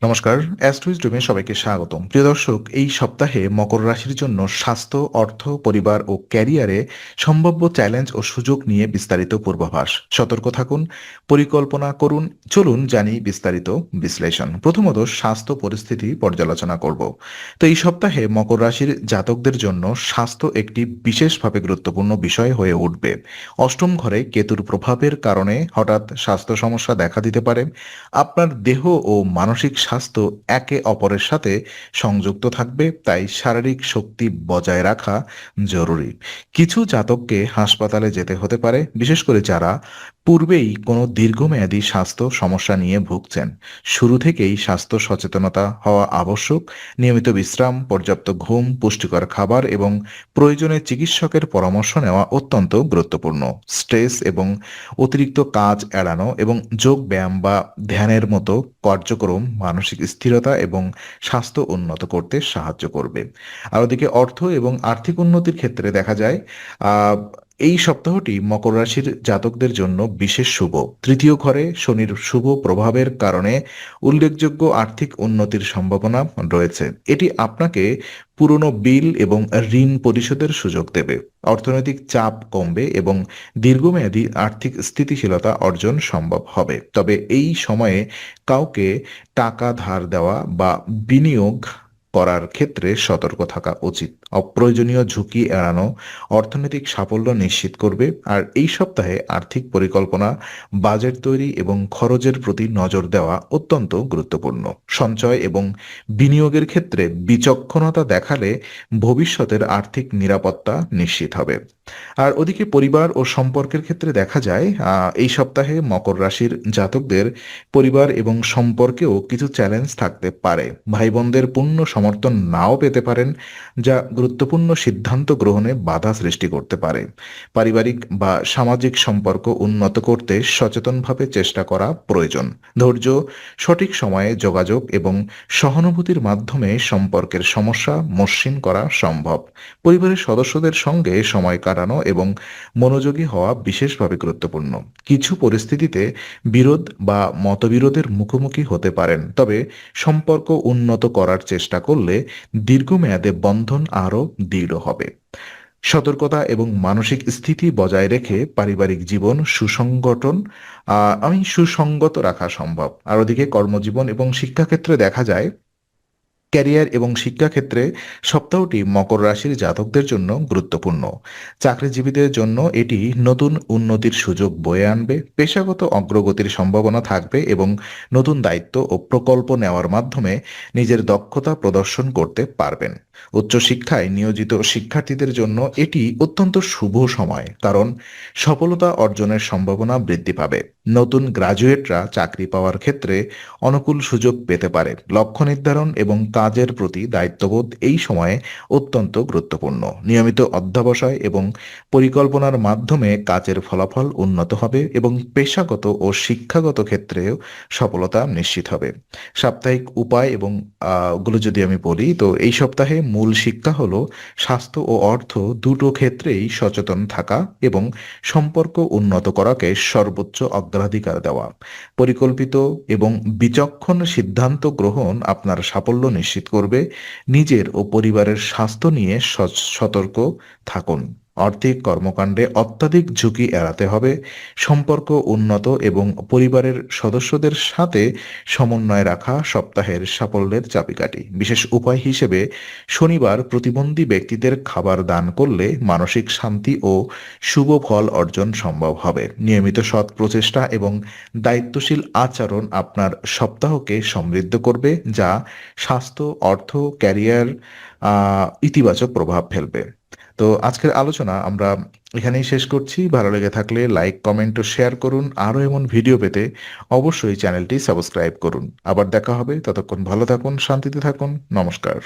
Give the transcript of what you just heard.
নমস্কার, অ্যাস্ট্রোইজডমে সবাইকে স্বাগতম। প্রিয় দর্শক, এই সপ্তাহে মকর রাশির জন্য স্বাস্থ্য, অর্থ, পরিবার ও ক্যারিয়ারে সম্ভাব্য চ্যালেঞ্জ ও সুযোগ নিয়ে বিস্তারিত পূর্বাভাস। সতর্ক থাকুন, পরিকল্পনা করুন। চলুন জানি বিস্তারিত বিশ্লেষণ। প্রথমত স্বাস্থ্য পরিস্থিতি পর্যালোচনা করব। তো এই সপ্তাহে মকর রাশির জাতকদের জন্য স্বাস্থ্য একটি বিশেষভাবে গুরুত্বপূর্ণ বিষয় হয়ে উঠবে। অষ্টম ঘরে কেতুর প্রভাবের কারণে হঠাৎ স্বাস্থ্য সমস্যা দেখা দিতে পারে। আপনার দেহ ও মানসিক স্বাস্থ্য একে অপরের সাথে সংযুক্ত থাকবে, তাই শারীরিক শক্তি বজায় রাখা জরুরি। কিছু জাতককে হাসপাতালে যেতে হতে পারে, বিশেষ করে যারা পূর্বেই কোনো দীর্ঘমেয়াদী স্বাস্থ্য সমস্যা নিয়ে ভুগছেন। শুরু থেকেই স্বাস্থ্য সচেতনতা হওয়া আবশ্যক। নিয়মিত বিশ্রাম, পর্যাপ্ত ঘুম, পুষ্টিকর খাবার এবং প্রয়োজনে চিকিৎসকের পরামর্শ নেওয়া অত্যন্ত গুরুত্বপূর্ণ। স্ট্রেস এবং অতিরিক্ত কাজ এড়ানো এবং যোগ ব্যায়াম বা ধ্যানের মতো কার্যক্রম মানসিক স্থিরতা এবং স্বাস্থ্য উন্নত করতে সাহায্য করবে। আর ওদিকে অর্থ এবং আর্থিক উন্নতির ক্ষেত্রে দেখা যায় আহ, এই সপ্তাহটি মকর রাশির জাতকদের জন্য বিশেষ শুভ। তৃতীয় ঘরে শনির শুভ প্রভাবের কারণে উল্লেখযোগ্য আর্থিক উন্নতির সম্ভাবনা রয়েছে। এটি আপনাকে পুরনো বিল এবং ঋণ পরিশোধের সুযোগ দেবে। অর্থনৈতিক চাপ কমবে এবং দীর্ঘমেয়াদী আর্থিক স্থিতিশীলতা অর্জন সম্ভব হবে। তবে এই সময়ে কাউকে টাকা ধার দেওয়া বা বিনিয়োগ করার ক্ষেত্রে সতর্ক থাকা উচিত। অপ্রয়োজনীয় ঝুঁকি এড়ানো অর্থনৈতিক সাফল্য নিশ্চিত করবে। আর এই সপ্তাহে আর্থিক পরিকল্পনা, বাজেট তৈরি এবং খরচের প্রতি নজর দেওয়া অত্যন্ত গুরুত্বপূর্ণ। সঞ্চয় এবং বিনিয়োগের ক্ষেত্রে বিচক্ষণতা দেখালে ভবিষ্যতের আর্থিক নিরাপত্তা নিশ্চিত হবে। আর ওদিকে পরিবার ও সম্পর্কের ক্ষেত্রে দেখা যায় এই সপ্তাহে মকর রাশির জাতকদের পরিবার এবং সম্পর্কেও কিছু চ্যালেঞ্জ থাকতে পারে। ভাই বোনদের পূর্ণ সমর্থন নাও পেতে পারেন, যা গুরুত্বপূর্ণ সিদ্ধান্ত গ্রহণে বাধা সৃষ্টি করতে পারে। পারিবারিক বা সামাজিক সম্পর্ক উন্নত করতে সচেতনভাবে চেষ্টা করা প্রয়োজন। ধৈর্য, সঠিক সময়ে যোগাযোগ এবং সহানুভূতির মাধ্যমে সম্পর্কের সমস্যা মসৃণ করা সম্ভব। পরিবারের সদস্যদের সঙ্গে সময় কাটানো এবং মনোযোগী হওয়া বিশেষভাবে গুরুত্বপূর্ণ। কিছু পরিস্থিতিতে বিরোধ বা মতবিরোধের মুখোমুখি হতে পারেন, তবে সম্পর্ক উন্নত করার চেষ্টা করলে দীর্ঘমেয়াদে বন্ধন আরও দৃঢ় হবে। সতর্কতা এবং মানসিক স্থিতি বজায় রেখে পারিবারিক জীবন সুসংগত রাখা সম্ভব। আর ওদিকে কর্মজীবন এবং শিক্ষাক্ষেত্রে দেখা যায় ক্যারিয়ার এবং শিক্ষাক্ষেত্রে সপ্তাহটি মকর রাশির জাতকদের জন্য গুরুত্বপূর্ণ। চাকরিজীবীদের জন্য এটি নতুন উন্নতির সুযোগ বয়ে আনবে। পেশাগত অগ্রগতির সম্ভাবনা থাকবে এবং নতুন দায়িত্ব ও প্রকল্প নেওয়ার মাধ্যমে নিজের দক্ষতা প্রদর্শন করতে পারবেন। উচ্চশিক্ষায় নিয়োজিত শিক্ষার্থীদের জন্য এটি অত্যন্ত শুভ সময়, কারণ সফলতা অর্জনের সম্ভাবনা বৃদ্ধি পাবে। নতুন গ্রাজুয়েটরা চাকরি পাওয়ার ক্ষেত্রে অনুকূল সুযোগ পেতে পারে। লক্ষ্য নির্ধারণ এবং কাজের প্রতি দায়িত্ববোধ এই সময়ে অত্যন্ত গুরুত্বপূর্ণ। নিয়মিত অধ্যবসায় এবং পরিকল্পনার মাধ্যমে কাজের ফলাফল উন্নত হবে এবং পেশাগত ও শিক্ষাগত ক্ষেত্রেও সফলতা নিশ্চিত হবে। সাপ্তাহিক উপায় এবং গুলো যদি আমি বলি, তো এই সপ্তাহে মূল শিক্ষা হলো স্বাস্থ্য ও অর্থ দুটো ক্ষেত্রেই সচেতন থাকা এবং সম্পর্ক উন্নত করাকে সর্বোচ্চ অগ্রাধিকার দেওয়া। পরিকল্পিত এবং বিচক্ষণ সিদ্ধান্ত গ্রহণ আপনার সাফল্য নিশ্চিত করবে। নিজের ও পরিবারের স্বাস্থ্য নিয়ে সতর্ক থাকুন। আর্থিক কর্মকাণ্ডে অত্যাধিক ঝুঁকি এড়াতে হবে। সম্পর্ক উন্নত এবং পরিবারের সদস্যদের সাথে সমন্বয় রাখা সপ্তাহের সাফল্যের চাবিকাঠি। বিশেষ উপায় হিসেবে শনিবার প্রতিবন্ধী ব্যক্তিদের খাবার দান করলে মানসিক শান্তি ও শুভ ফল অর্জন সম্ভব হবে। নিয়মিত সৎ প্রচেষ্টা এবং দায়িত্বশীল আচরণ আপনার সপ্তাহকে সমৃদ্ধ করবে, যা স্বাস্থ্য, অর্থ, ক্যারিয়ার ইতিবাচক প্রভাব ফেলবে। তো আজকের আলোচনা আমরা এখানেই শেষ করছি। ভালো লেগে থাকলে লাইক, কমেন্ট ও শেয়ার করুন। আরও এমন ভিডিও পেতে অবশ্যই চ্যানেলটি সাবস্ক্রাইব করুন। আবার দেখা হবে, ততক্ষণ ভালো থাকুন, শান্তিতে থাকুন। নমস্কার।